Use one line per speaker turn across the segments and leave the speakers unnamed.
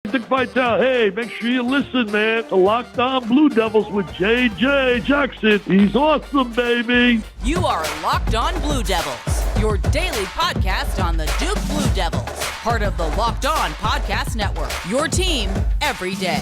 Dick Vitale. Hey, make sure you listen, man, to Locked On Blue Devils with J.J. Jackson. He's awesome, baby.
You are Locked On Blue Devils, your daily podcast on the Duke Blue Devils, part of the Locked On Podcast Network, your team every day.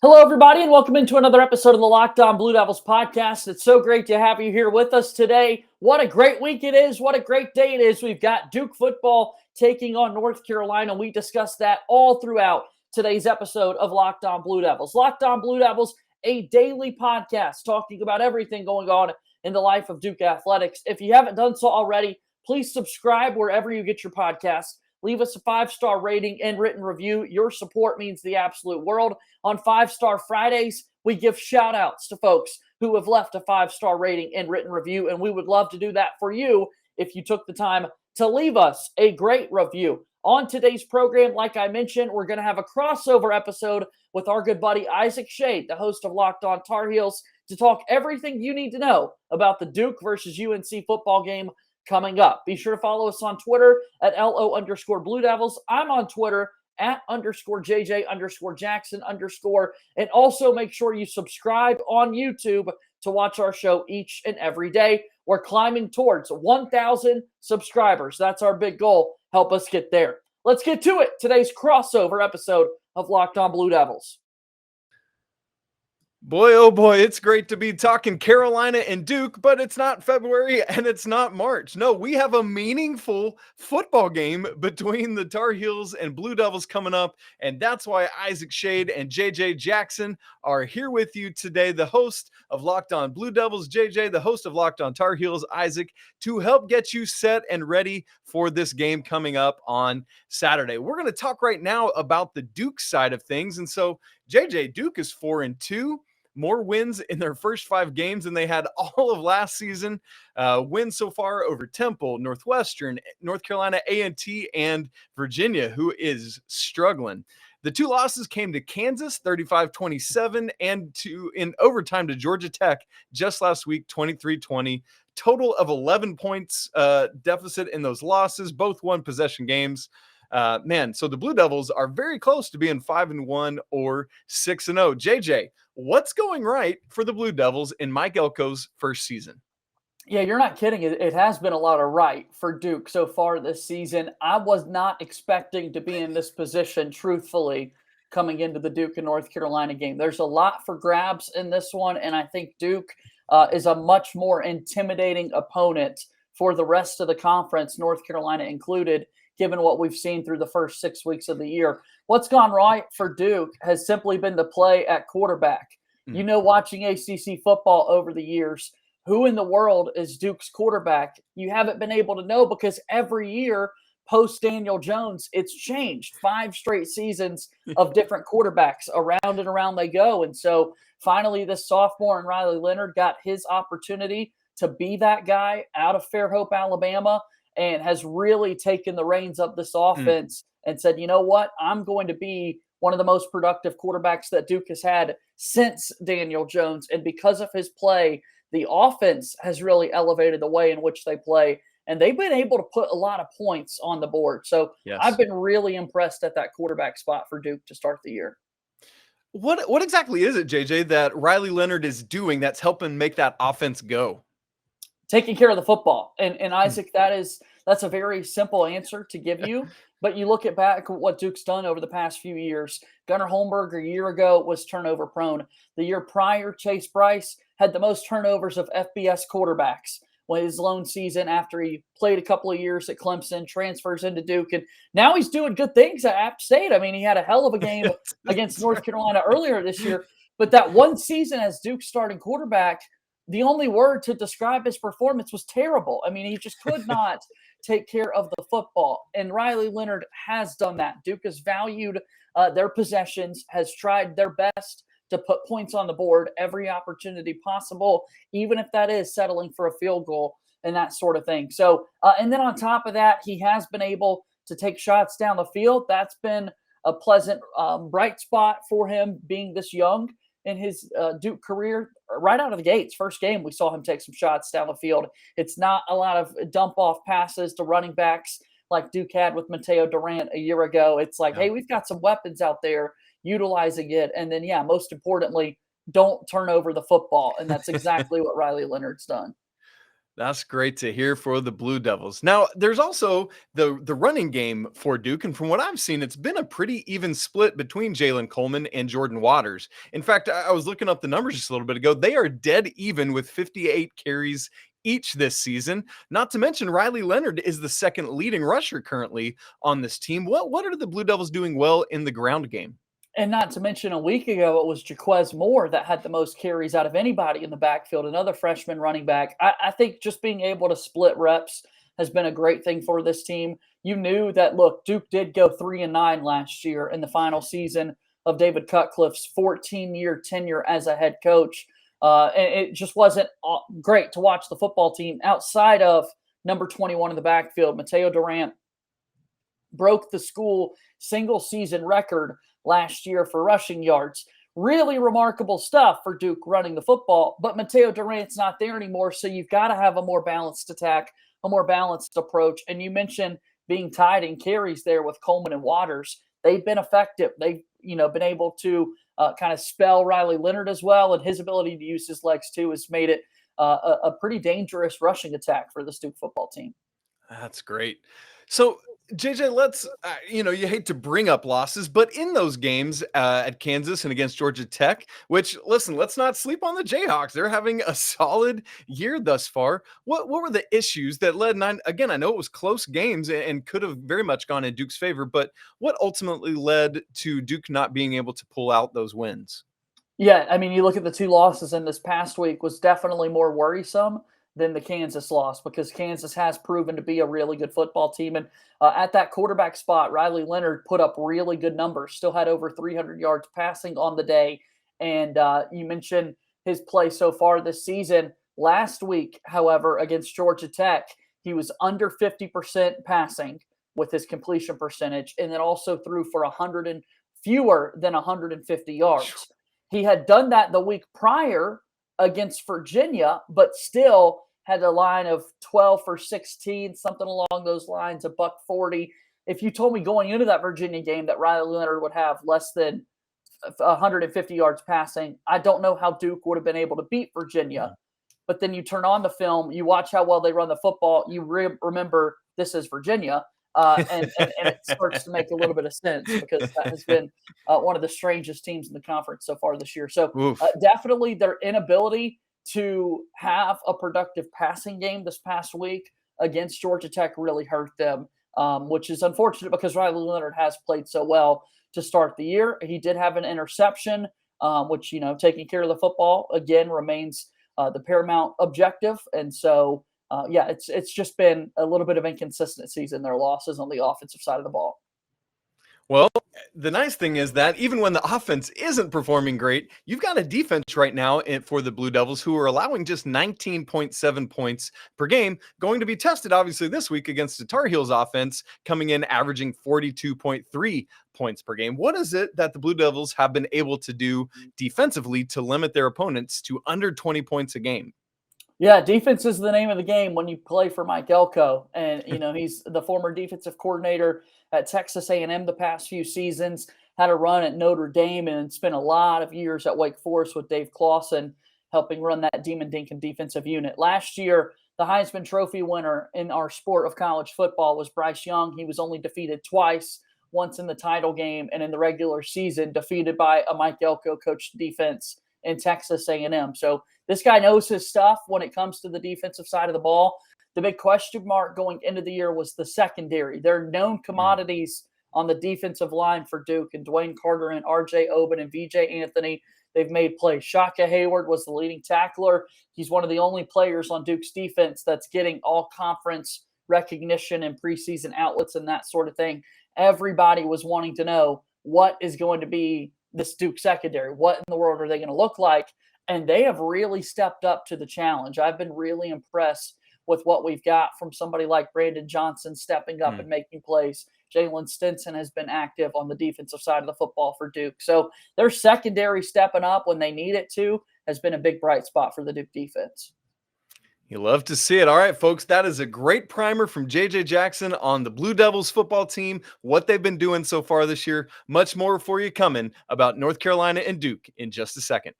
Hello, everybody, and welcome into another episode of the Locked On Blue Devils podcast. It's so great to have you here with us today. What a great week it is. What a great day it is. We've got Duke football taking on North Carolina. We discussed that all throughout today's episode of Locked On Blue Devils. Locked On Blue Devils, a daily podcast talking about everything going on in the life of Duke athletics. If you haven't done so already, please subscribe wherever you get your podcasts. Leave us a 5-star rating and written review. Your support means the absolute world. On 5-Star Fridays, we give shout-outs to folks who have left a 5-star rating and written review, and we would love to do that for you if you took the time to leave us a great review. On today's program, like I mentioned, we're going to have a crossover episode with our good buddy Isaac Schade, the host of Locked On Tar Heels, to talk everything you need to know about the Duke versus UNC football game coming up. Be sure to follow us on Twitter at LO_Blue Devils. I'm on Twitter at _JJ_Jackson_. And also make sure you subscribe on YouTube to watch our show each and every day. We're climbing towards 1,000 subscribers. That's our big goal. Help us get there. Let's get to it. Today's crossover episode of Locked On Blue Devils.
Boy, oh boy, it's great to be talking Carolina and Duke, but it's not February and it's not March. No, we have a meaningful football game between the Tar Heels and Blue Devils coming up, and that's why Isaac Schade and JJ Jackson are here with you today, the host of Locked On Blue Devils, JJ, the host of Locked On Tar Heels, Isaac, to help get you set and ready for this game coming up on Saturday. We're going to talk right now about the Duke side of things, and so JJ, Duke is 4-2. More wins in their first 5 games than they had all of last season. Wins so far over Temple, Northwestern, North Carolina A&T, and Virginia, who is struggling. The 2 losses came to Kansas, 35-27, and in overtime to Georgia Tech just last week, 23-20. Total of 11 points deficit in those losses, both one-possession games. So the Blue Devils are very close to being 5-1 or 6-0. JJ, what's going right for the Blue Devils in Mike Elko's first season?
Yeah, you're not kidding. It has been a lot of right for Duke so far this season. I was not expecting to be in this position, truthfully, coming into the Duke and North Carolina game. There's a lot for grabs in this one, and I think Duke is a much more intimidating opponent for the rest of the conference, North Carolina included, given what we've seen through the first 6 weeks of the year. What's gone right for Duke has simply been the play at quarterback. You know, watching ACC football over the years, who in the world is Duke's quarterback? You haven't been able to know because every year post Daniel Jones, it's changed. 5 straight seasons of different quarterbacks. Around and around they go. And so finally this sophomore and Riley Leonard got his opportunity to be that guy out of Fairhope, Alabama, and has really taken the reins of this offense and said, you know what, I'm going to be one of the most productive quarterbacks that Duke has had since Daniel Jones. And because of his play, the offense has really elevated the way in which they play. And they've been able to put a lot of points on the board. So yes, I've been really impressed at that quarterback spot for Duke to start the year.
What exactly is it, JJ, that Riley Leonard is doing that's helping make that offense go?
Taking care of the football. And Isaac, that's a very simple answer to give you. But you look back at what Duke's done over the past few years. Gunnar Holmberg a year ago was turnover prone. The year prior, Chase Bryce had the most turnovers of FBS quarterbacks. When his lone season after he played a couple of years at Clemson, transfers into Duke, and now he's doing good things at App State. I mean, he had a hell of a game against North Carolina earlier this year. But that one season as Duke's starting quarterback, the only word to describe his performance was terrible. I mean, he just could not take care of the football. And Riley Leonard has done that. Duke has valued their possessions, has tried their best to put points on the board every opportunity possible, even if that is settling for a field goal and that sort of thing. So, and then on top of that, he has been able to take shots down the field. That's been a pleasant bright spot for him being this young in his Duke career. Right out of the gates, first game, we saw him take some shots down the field. It's not a lot of dump-off passes to running backs like Duke had with Mateo Durant a year ago. It's like, hey, we've got some weapons out there, utilizing it. And then, most importantly, don't turn over the football. And that's exactly what Riley Leonard's done.
That's great to hear for the Blue Devils. Now, there's also the running game for Duke, and from what I've seen, it's been a pretty even split between Jalen Coleman and Jordan Waters. In fact, I was looking up the numbers just a little bit ago. They are dead even with 58 carries each this season. Not to mention, Riley Leonard is the second leading rusher currently on this team. What are the Blue Devils doing well in the ground game?
And not to mention, a week ago, it was Jaquez Moore that had the most carries out of anybody in the backfield, another freshman running back. I think just being able to split reps has been a great thing for this team. You knew that, look, Duke did go 3-9 last year in the final season of David Cutcliffe's 14-year tenure as a head coach. And it just wasn't great to watch the football team outside of number 21 in the backfield. Mateo Durant broke the school single-season record last year for rushing yards. Really remarkable stuff for Duke running the football, but Mateo Durant's not there anymore, so you've got to have a more balanced attack, a more balanced approach. And you mentioned being tied in carries there with Coleman and Waters. They've been effective. They've been able to kind of spell Riley Leonard as well, and his ability to use his legs too has made it a pretty dangerous rushing attack for this Duke football team.
That's great. So, JJ, let's, you hate to bring up losses, but in those games at Kansas and against Georgia Tech, which, listen, let's not sleep on the Jayhawks. They're having a solid year thus far. What were the issues that led? And again, I know it was close games and could have very much gone in Duke's favor, but what ultimately led to Duke not being able to pull out those wins?
Yeah, I mean, you look at the two losses in this past week was definitely more worrisome than the Kansas loss, because Kansas has proven to be a really good football team. And at that quarterback spot, Riley Leonard put up really good numbers, still had over 300 yards passing on the day. And you mentioned his play so far this season. Last week, however, against Georgia Tech, he was under 50% passing with his completion percentage, and then also threw for fewer than 150 yards. He had done that the week prior against Virginia, but still had a line of 12 for 16, something along those lines, $140. If you told me going into that Virginia game that Riley Leonard would have less than 150 yards passing, I don't know how Duke would have been able to beat Virginia. But then you turn on the film, you watch how well they run the football, you remember this is Virginia, and it starts to make a little bit of sense, because that has been one of the strangest teams in the conference so far this year. So definitely their inability to have a productive passing game this past week against Georgia Tech really hurt them, which is unfortunate because Riley Leonard has played so well to start the year. He did have an interception, which, taking care of the football, again, remains the paramount objective. And so, it's just been a little bit of inconsistencies in their losses on the offensive side of the ball.
Well, the nice thing is that even when the offense isn't performing great, you've got a defense right now for the Blue Devils who are allowing just 19.7 points per game, going to be tested, obviously, this week against the Tar Heels offense, coming in averaging 42.3 points per game. What is it that the Blue Devils have been able to do defensively to limit their opponents to under 20 points a game?
Yeah, defense is the name of the game when you play for Mike Elko. And, he's the former defensive coordinator at Texas A&M the past few seasons, had a run at Notre Dame, and spent a lot of years at Wake Forest with Dave Clawson, helping run that Demon Dinkin defensive unit. Last year, the Heisman Trophy winner in our sport of college football was Bryce Young. He was only defeated twice, once in the title game and in the regular season, defeated by a Mike Elko coached defense in Texas A&M. So this guy knows his stuff when it comes to the defensive side of the ball. The big question mark going into the year was the secondary. There are known commodities on the defensive line for Duke, and Dwayne Carter and R.J. Oben and V.J. Anthony. They've made plays. Shaka Hayward was the leading tackler. He's one of the only players on Duke's defense that's getting all-conference recognition and preseason outlets and that sort of thing. Everybody was wanting to know what is going to be this Duke secondary. What in the world are they going to look like? And they have really stepped up to the challenge. I've been really impressed with what we've got from somebody like Brandon Johnson stepping up and making plays. Jalen Stinson has been active on the defensive side of the football for Duke. So their secondary stepping up when they need it to has been a big bright spot for the Duke defense.
You love to see it. All right, folks, that is a great primer from JJ Jackson on the Blue Devils football team, what they've been doing so far this year. Much more for you coming about North Carolina and Duke in just a second.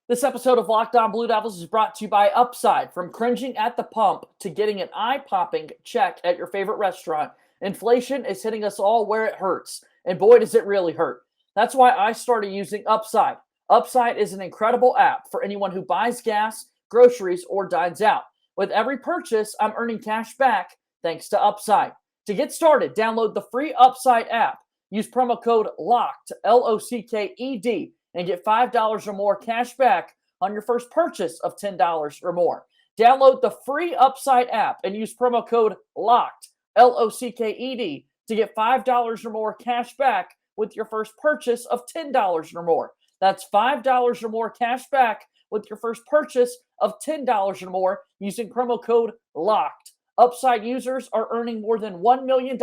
This episode of Locked On Blue Devils is brought to you by Upside. From cringing at the pump to getting an eye-popping check at your favorite restaurant, inflation is hitting us all where it hurts. And boy, does it really hurt. That's why I started using Upside. Upside is an incredible app for anyone who buys gas, groceries, or dines out. With every purchase, I'm earning cash back thanks to Upside. To get started, download the free Upside app. Use promo code LOCKED, LOCKED, and get $5 or more cash back on your first purchase of $10 or more. Download the free Upside app and use promo code LOCKED, LOCKED, to get $5 or more cash back with your first purchase of $10 or more. That's $5 or more cash back with your first purchase of $10 or more using promo code LOCKED. Upside users are earning more than $1 million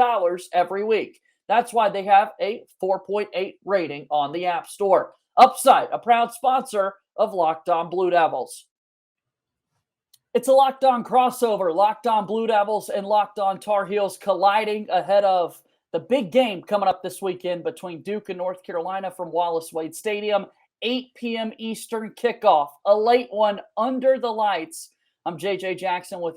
every week. That's why they have a 4.8 rating on the App Store. Upside, a proud sponsor of Locked On Blue Devils. It's a Locked On crossover. Locked On Blue Devils and Locked On Tar Heels colliding ahead of the big game coming up this weekend between Duke and North Carolina from Wallace Wade Stadium. 8 p.m. Eastern kickoff, a late one under the lights. I'm JJ Jackson with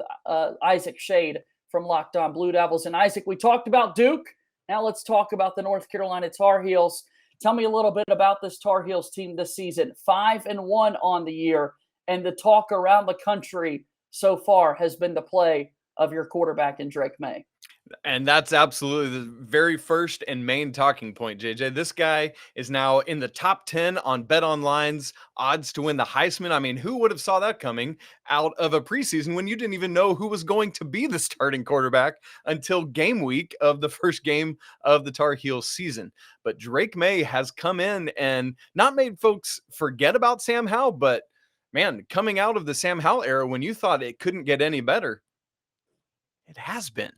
Isaac Schade from Locked On Blue Devils. And Isaac, we talked about Duke. Now let's talk about the North Carolina Tar Heels. Tell me a little bit about this Tar Heels team this season. 5-1 on the year, and the talk around the country so far has been the play of your quarterback in Drake May.
And that's absolutely the very first and main talking point, JJ. This guy is now in the top 10 on BetOnline's odds to win the Heisman. I mean, who would have saw that coming out of a preseason when you didn't even know who was going to be the starting quarterback until game week of the first game of the Tar Heels season? But Drake May has come in and not made folks forget about Sam Howell, but man, coming out of the Sam Howell era when you thought it couldn't get any better, it has been.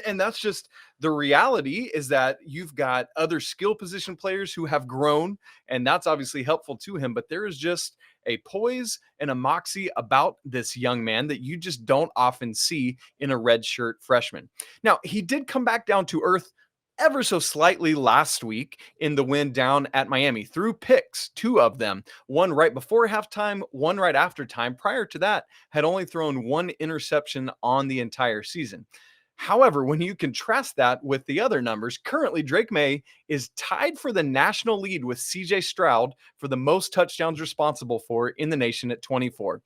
And that's just the reality, is that you've got other skill position players who have grown, and that's obviously helpful to him. But there is just a poise and a moxie about this young man that you just don't often see in a redshirt freshman. Now, he did come back down to earth ever so slightly last week in the win down at Miami. Threw picks, 2 of them, one right before halftime, one right after time. Prior to that, had only thrown 1 interception on the entire season. However, when you contrast that with the other numbers, currently Drake May is tied for the national lead with CJ Stroud for the most touchdowns responsible for in the nation at 24.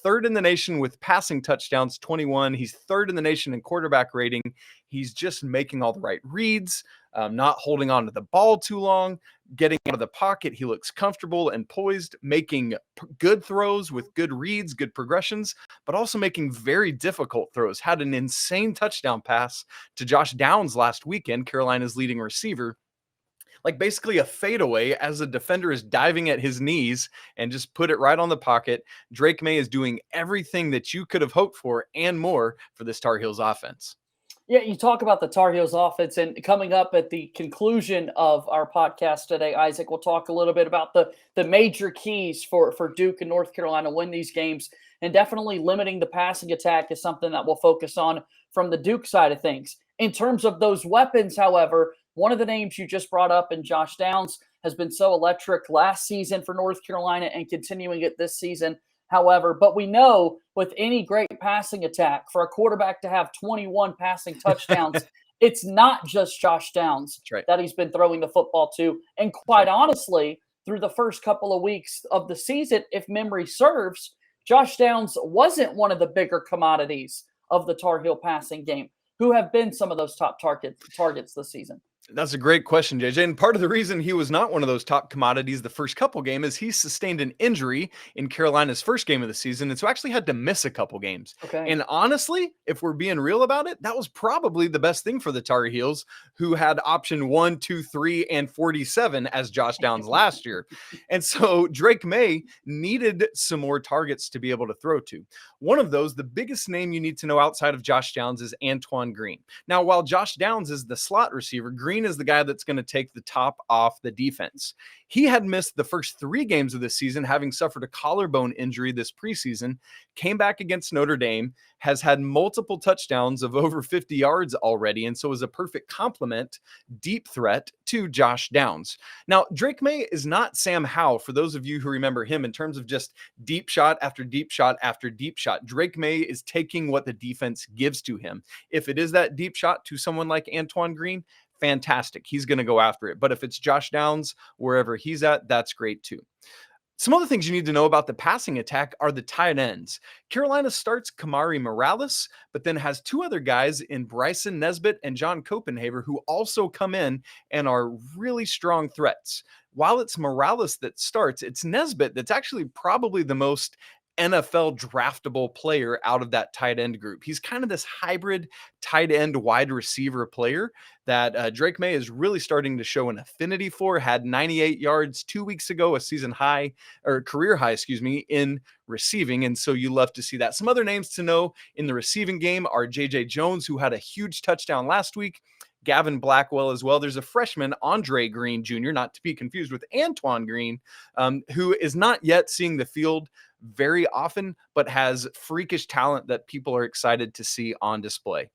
3rd in the nation with passing touchdowns, 21. He's 3rd in the nation in quarterback rating. He's just making all the right reads, not holding on to the ball too long, getting out of the pocket. He looks comfortable and poised, making good throws with good reads, good progressions, but also making very difficult throws. Had an insane touchdown pass to Josh Downs last weekend, Carolina's leading receiver. Like basically a fadeaway as a defender is diving at his knees and just put it right on the pocket. Drake May is doing everything that you could have hoped for and more for this Tar Heels offense.
Yeah, you talk about the Tar Heels offense, and coming up at the conclusion of our podcast today, Isaac, we'll talk a little bit about the major keys for Duke and North Carolina win these games, and definitely limiting the passing attack is something that we'll focus on from the Duke side of things. In terms of those weapons, however, one of the names you just brought up in Josh Downs has been so electric last season for North Carolina and continuing it this season. However, but we know with any great passing attack, for a quarterback to have 21 passing touchdowns, it's not just Josh Downs that he's been throwing the football to. And quite honestly, through the first couple of weeks of the season, if memory serves, Josh Downs wasn't one of the bigger commodities of the Tar Heel passing game. Who have been some of those top targets this season?
That's a great question, JJ. And part of the reason he was not one of those top commodities the first couple games is he sustained an injury in Carolina's first game of the season, and so actually had to miss a couple games.
Okay.
And honestly, if we're being real about it, that was probably the best thing for the Tar Heels, who had option 1, 2, 3, and 47 as Josh Downs last year. And so Drake May needed some more targets to be able to throw to. One of those, the biggest name you need to know outside of Josh Downs, is Antoine Green. Now, while Josh Downs is the slot receiver, Green is the guy that's going to take the top off the defense. He had missed the first 3 games of the season, having suffered a collarbone injury this preseason, came back against Notre Dame, has had multiple touchdowns of over 50 yards already, and so is a perfect complement, deep threat to Josh Downs. Now, Drake May is not Sam Howell, for those of you who remember him, in terms of just deep shot after deep shot after deep shot. Drake May is taking what the defense gives to him. If it is that deep shot to someone like Antoine Green, fantastic. He's going to go after it. But if it's Josh Downs, wherever he's at, that's great too. Some other things you need to know about the passing attack are the tight ends. Carolina starts Kamari Morales, but then has 2 other guys in Bryson Nesbitt and John Copenhaver who also come in and are really strong threats. While it's Morales that starts, it's Nesbitt that's actually probably the most NFL draftable player out of that tight end group. He's kind of this hybrid tight end wide receiver player that Drake May is really starting to show an affinity for. Had 98 yards 2 weeks ago, a season high, or career high, in receiving. And so you love to see that. Some other names to know in the receiving game are JJ Jones, who had a huge touchdown last week. Gavin Blackwell as well. There's a freshman, Andre Green Jr., not to be confused with Antoine Green, who is not yet seeing the field very often, but has freakish talent that people are excited to see on display.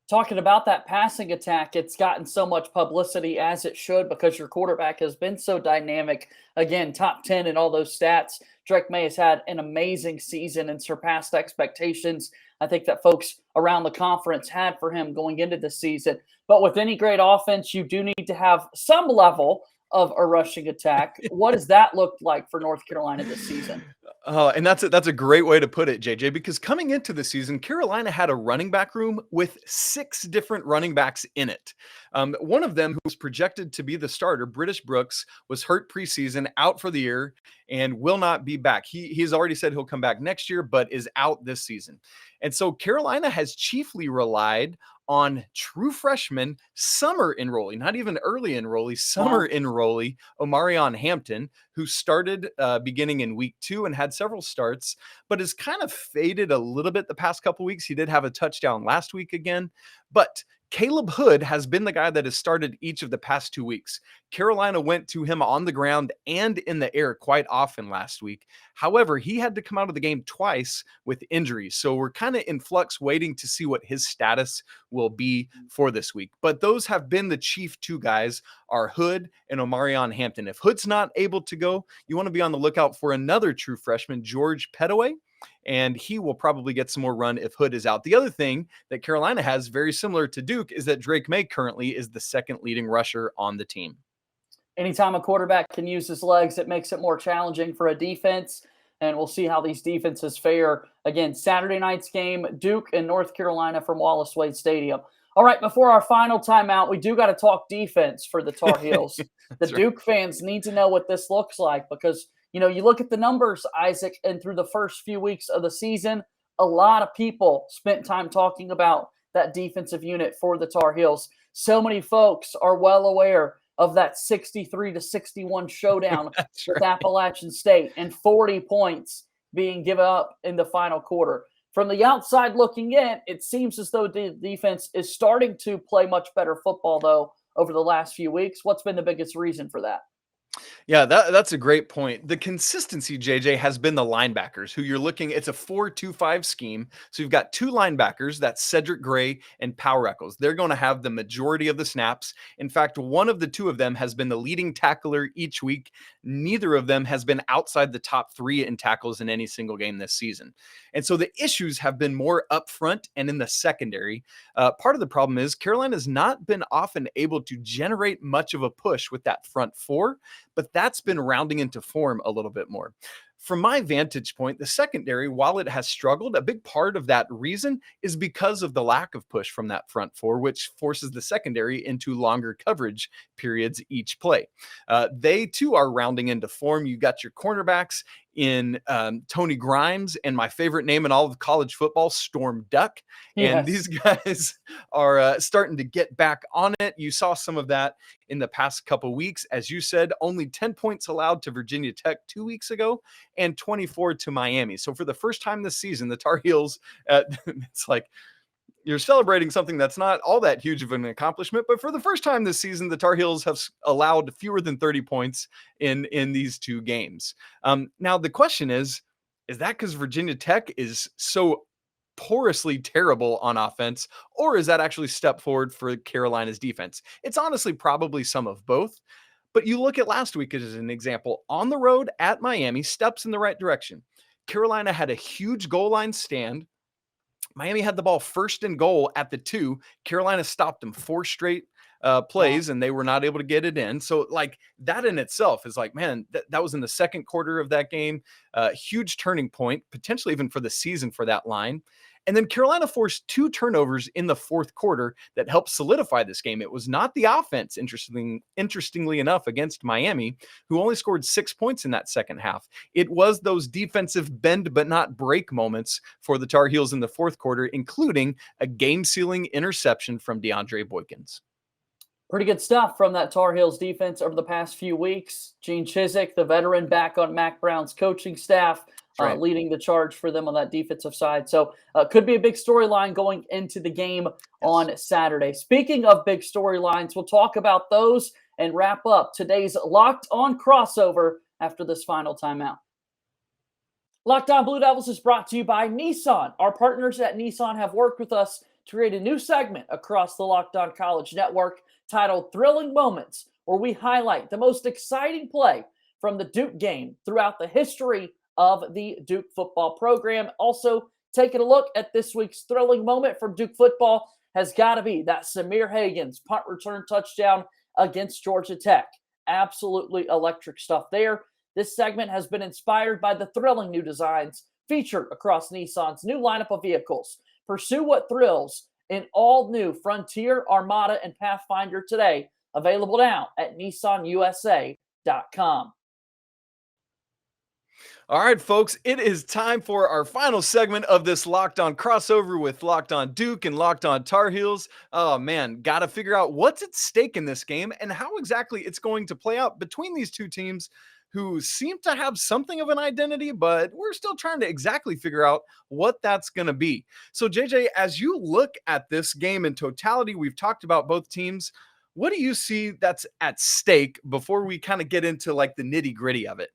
Talking about that passing attack, it's gotten so much publicity, as it should, because your quarterback has been so dynamic. Again, top 10 in all those stats. Drake May has had an amazing season and surpassed expectations, I think, that folks around the conference had for him going into the season. But with any great offense, you do need to have some level of a rushing attack. What does that look like for North Carolina this season?
And that's a great way to put it, JJ, because coming into the season, Carolina had a running back room with 6 different running backs in it. One of them, who was projected to be the starter, British Brooks, was hurt preseason, out for the year, and will not be back. He's already said he'll come back next year, but is out this season. And so Carolina has chiefly relied on true freshman, summer enrollee, not even early enrollee, summer enrollee, Omarion Hampton, who started beginning in week 2 and had several starts, but has kind of faded a little bit the past couple weeks. He did have a touchdown last week again, but Caleb Hood has been the guy that has started each of the past 2 weeks. Carolina went to him on the ground and in the air quite often last week. However, he had to come out of the game twice with injuries. So we're kind of in flux, waiting to see what his status will be for this week. But those have been the chief 2 guys, are Hood and Omarion Hampton. If Hood's not able to go, you want to be on the lookout for another true freshman, George Pettaway, and he will probably get some more run if Hood is out. The other thing that Carolina has, very similar to Duke, is that Drake May currently is the second leading rusher on the team.
Anytime a quarterback can use his legs, it makes it more challenging for a defense, and we'll see how these defenses fare. Again, Saturday night's game, Duke and North Carolina from Wallace Wade Stadium. All right, before our final timeout, we do got to talk defense for the Tar Heels. The Duke fans need to know what this looks like, because you look at the numbers, Isaac, and through the first few weeks of the season, a lot of people spent time talking about that defensive unit for the Tar Heels. So many folks are well aware of that 63-61 showdown with Appalachian State and 40 points being given up in the final quarter. From the outside looking in, it seems as though the defense is starting to play much better football, though, over the last few weeks. What's been the biggest reason for that?
Yeah, that's a great point. The consistency, JJ, has been the linebackers who you're looking. It's a 4-2-5 scheme. So you've got 2 linebackers, that's Cedric Gray and Powell Eccles. They're going to have the majority of the snaps. In fact, one of the 2 of them has been the leading tackler each week. Neither of them has been outside the top 3 in tackles in any single game this season. And so the issues have been more up front and in the secondary. Part of the problem is Carolina's not been often able to generate much of a push with that front 4, but that's been rounding into form a little bit more. from my vantage point, the secondary, while it has struggled, a big part of that reason is because of the lack of push from that front four, which forces the secondary into longer coverage periods each play. They too are rounding into form. You got your cornerbacks in Tony Grimes and my favorite name in all of college football, Storm Duck. And these guys are starting to get back on it. You saw some of that in the past couple weeks. As you said, only 10 points allowed to Virginia Tech 2 weeks ago and 24 to Miami. So for the first time this season, the Tar Heels, it's like you're celebrating something that's not all that huge of an accomplishment, but for the first time this season, the Tar Heels have allowed fewer than 30 points in these 2 games. Now the question is that because Virginia Tech is so porously terrible on offense, or is that actually step forward for Carolina's defense? It's honestly probably some of both. But you look at last week as an example. On the road at Miami, steps in the right direction. Carolina had a huge goal line stand. Miami had the ball first and goal at the 2. Carolina stopped them 4 straight plays, and they were not able to get it in. So like that in itself is like, man, that was in the second quarter of that game. Huge turning point, potentially even for the season for that line. And then Carolina forced 2 turnovers in the fourth quarter that helped solidify this game. It was not the offense, interestingly enough, against Miami, who only scored 6 points in that second half. It was those defensive bend but not break moments for the Tar Heels in the fourth quarter, including a game-sealing interception from DeAndre Boykins.
Pretty good stuff from that Tar Heels defense over the past few weeks. Gene Chizik, the veteran, back on Mac Brown's coaching staff, leading the charge for them on that defensive side. So could be a big storyline going into the game on Saturday. Speaking of big storylines, we'll talk about those and wrap up today's Locked On crossover after this final timeout. Locked On Blue Devils is brought to you by Nissan. Our partners at Nissan have worked with us to create a new segment across the Locked On College Network titled Thrilling Moments, where we highlight the most exciting play from the Duke game throughout the history of the Duke football program. Also, taking a look at this week's thrilling moment from Duke football has got to be that Samir Hagan's punt return touchdown against Georgia Tech. Absolutely electric stuff there. This segment has been inspired by the thrilling new designs featured across Nissan's new lineup of vehicles. Pursue what thrills in all new Frontier, Armada, and Pathfinder today. Available now at nissanusa.com.
All right, folks, it is time for our final segment of this Locked On crossover with Locked On Duke and Locked On Tar Heels. Oh, man, got to figure out what's at stake in this game and how exactly it's going to play out between these two teams who seem to have something of an identity, but we're still trying to exactly figure out what that's going to be. So, JJ, as you look at this game in totality, we've talked about both teams. What do you see that's at stake before we kind of get into like the nitty gritty of it?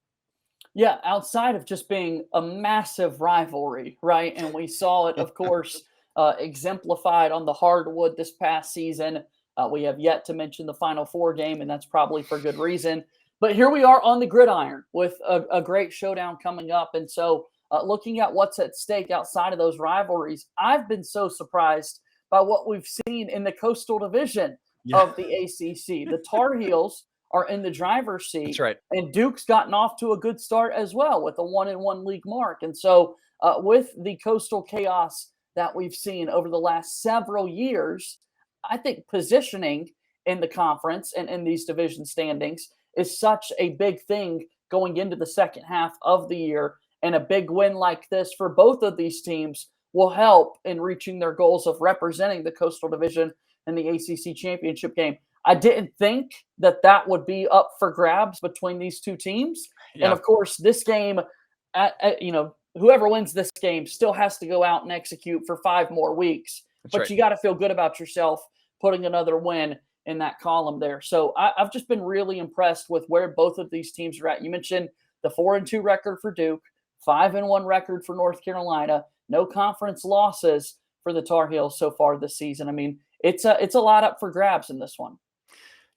Yeah, outside of just being a massive rivalry, right? And we saw it, of course, exemplified on the hardwood this past season. We have yet to mention the Final Four game, and that's probably for good reason. But here we are on the gridiron with a great showdown coming up. And so looking at what's at stake outside of those rivalries, I've been so surprised by what we've seen in the Coastal Division of the ACC. The Tar Heels are in the driver's seat.
That's right.
And Duke's gotten off to a good start as well with a 1-1 league mark. And so with the Coastal chaos that we've seen over the last several years, I think positioning in the conference and in these division standings is such a big thing going into the second half of the year. And a big win like this for both of these teams will help in reaching their goals of representing the Coastal Division in the ACC championship game. I didn't think that would be up for grabs between these two teams. Yeah. And of course, this game, whoever wins this game still has to go out and execute for 5 more weeks. That's right. You got to feel good about yourself putting another win in that column there. So I've just been really impressed with where both of these teams are at. You mentioned the 4-2 record for Duke, 5-1 record for North Carolina, no conference losses for the Tar Heels so far this season. I mean, it's a lot up for grabs in this one.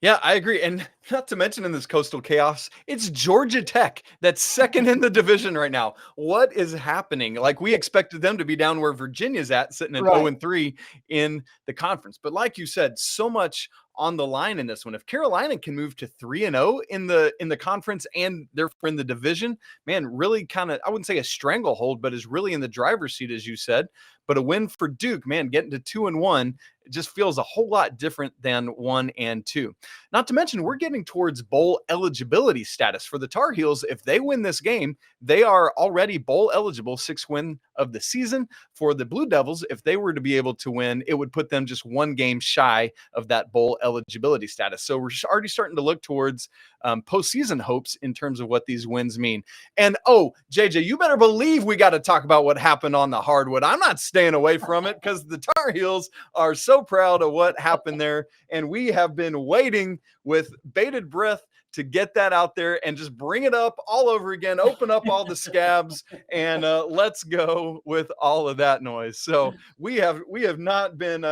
Yeah, I agree. And not to mention in this Coastal chaos, it's Georgia Tech that's second in the division right now. What is happening? Like we expected them to be down where Virginia's at, sitting at 0-3 in the conference. But like you said, so much on the line in this one. If Carolina can move to 3-0 in the conference and therefore in the division, man, really kind of, I wouldn't say a stranglehold, but is really in the driver's seat, as you said. But a win for Duke, man, getting to 2-1, it just feels a whole lot different than 1 and 2. Not to mention, we're getting towards bowl eligibility status for the Tar Heels. If they win this game, they are already bowl eligible, 6th win of the season. For the Blue Devils, if they were to be able to win, it would put them just 1 game shy of that bowl eligibility status. So we're already starting to look towards postseason hopes in terms of what these wins mean. And JJ, you better believe we got to talk about what happened on the hardwood. I'm not staying away from it because the Tar Heels are so proud of what happened there. And we have been waiting with bated breath to get that out there and just bring it up all over again, open up all the scabs, and let's go with all of that noise. So we have not been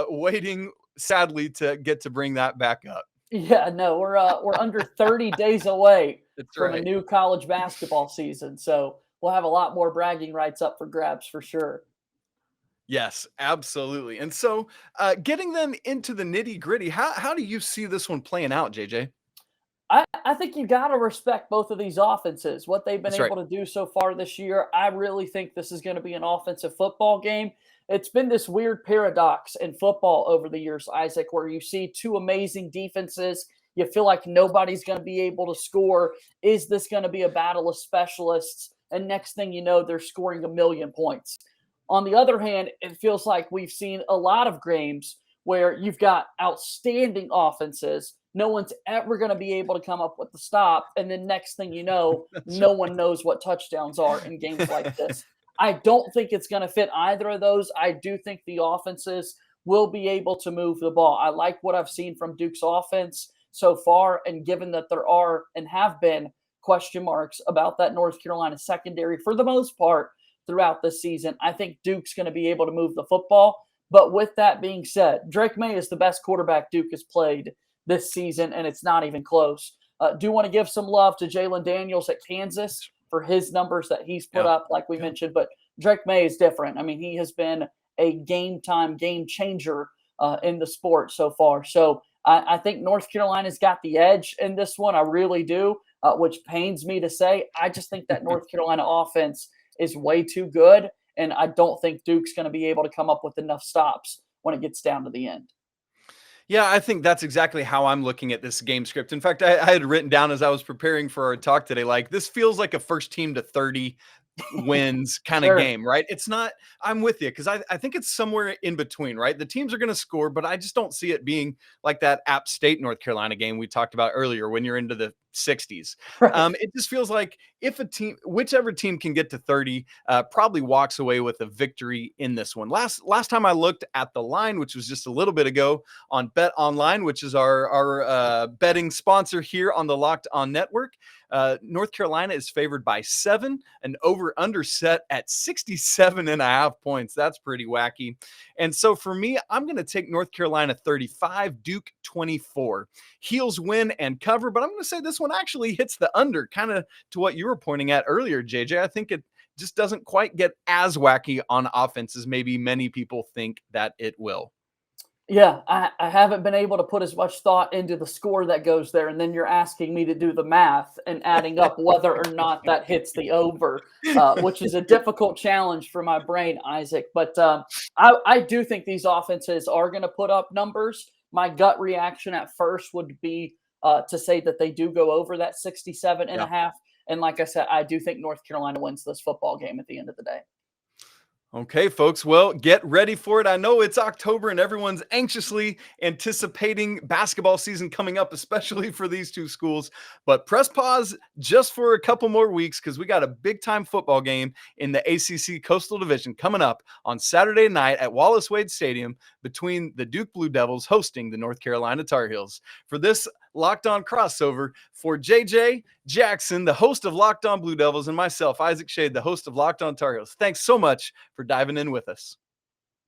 waiting, sadly, to get to bring that back up.
Yeah, no, we're under 30 days away from
right.
a new college basketball season. So we'll have a lot more bragging rights up for grabs for sure.
Yes, absolutely. And so getting them into the nitty gritty, how do you see this one playing out, JJ?
I think you got to respect both of these offenses, what they've been able to do so far this year. I really think this is going to be an offensive football game. It's been this weird paradox in football over the years, Isaac, where you see two amazing defenses. You feel like nobody's going to be able to score. Is this going to be a battle of specialists? And next thing you know, they're scoring 1 million points. On the other hand, it feels like we've seen a lot of games where you've got outstanding offenses. No one's ever going to be able to come up with the stop. And then next thing you know, no one knows what touchdowns are in games like this. I don't think it's going to fit either of those. I do think the offenses will be able to move the ball. I like what I've seen from Duke's offense so far. And given that there are and have been question marks about that North Carolina secondary for the most part throughout this season, I think Duke's going to be able to move the football. But with that being said, Drake May is the best quarterback Duke has played this season, and it's not even close. Do want to give some love to Jalen Daniels at Kansas for his numbers that he's put up, like we mentioned. But Drake May is different. I mean, he has been a game changer in the sport so far. So I think North Carolina's got the edge in this one. I really do, which pains me to say. I just think that North Carolina offense is way too good, and I don't think Duke's going to be able to come up with enough stops when it gets down to the end.
Yeah, I think that's exactly how I'm looking at this game script. In fact, I had written down as I was preparing for our talk today, like this feels like a first team to 30 wins kind of game, right? It's not, I'm with you, because I think it's somewhere in between, right? The teams are going to score, but I just don't see it being like that App State North Carolina game we talked about earlier when you're into the 60s. It just feels like if a team, whichever team can get to 30, probably walks away with a victory in this one. Last time I looked at the line, which was just a little bit ago on BetOnline, which is our betting sponsor here on the Locked On Network, North Carolina is favored by 7, an over-under set at 67.5 points. That's pretty wacky. And so for me, I'm going to take North Carolina 35, Duke 24. Heels win and cover, but I'm going to say this one actually hits the under, kind of to what you were pointing at earlier, JJ. I think it just doesn't quite get as wacky on offense as maybe many people think that it will.
Yeah, I haven't been able to put as much thought into the score that goes there, and then you're asking me to do the math and adding up whether or not that hits the over, which is a difficult challenge for my brain, Isaac. But I do think these offenses are going to put up numbers. My gut reaction at first would be to say that they do go over that 67.5. And like I said, I do think North Carolina wins this football game at the end of the day.
Okay, folks, well, get ready for it. I know it's October and everyone's anxiously anticipating basketball season coming up, especially for these two schools. But press pause just for a couple more weeks because we got a big-time football game in the ACC Coastal Division coming up on Saturday night at Wallace Wade Stadium between the Duke Blue Devils hosting the North Carolina Tar Heels. For this Locked On crossover, for JJ Jackson, the host of Locked On Blue Devils, and myself, Isaac Schade, the host of Locked On Tar Heels. Thanks so much for diving in with us.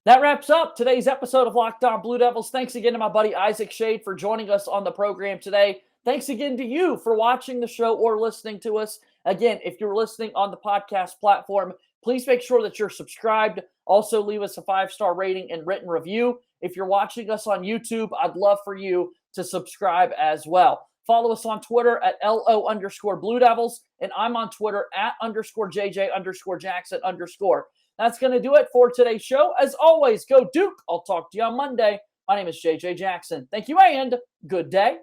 That wraps up today's episode of Locked On Blue Devils. Thanks again to my buddy Isaac Schade for joining us on the program today. Thanks again to you for watching the show or listening to us. Again, if you're listening on the podcast platform, please make sure that you're subscribed. Also, leave us a 5-star rating and written review. If you're watching us on YouTube, I'd love for you to subscribe as well. Follow us on Twitter at LO_Blue Devils, and I'm on Twitter at _JJ_Jackson_. That's going to do it for today's show. As always, go Duke. I'll talk to you on Monday. My name is JJ Jackson. Thank you and good day.